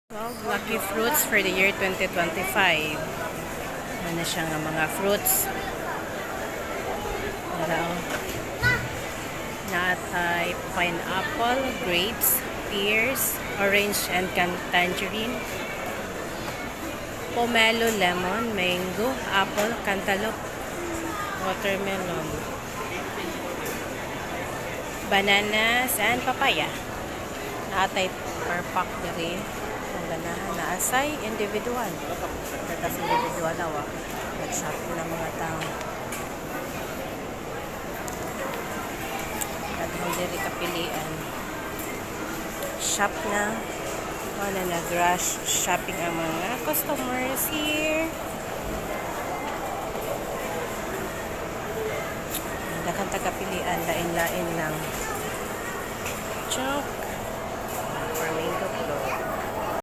Wow, lucky fruits for the year 2025. Ano siya nga mga fruits. Araw. Natay pineapple, grapes, pears, orange and tangerine, pomelo, lemon, mango, apple, cantaloupe, watermelon, bananas, and papaya. Natay per pack diri. Ang ganahan na asay individual. Tatas individual awa. Nag-shopping ng mga tao. Daghang diri kapilian. Shop na. Wala na rush shopping ang mga customers here. Daghang tagapilian, lain-lain lang. Chok. For mango flow.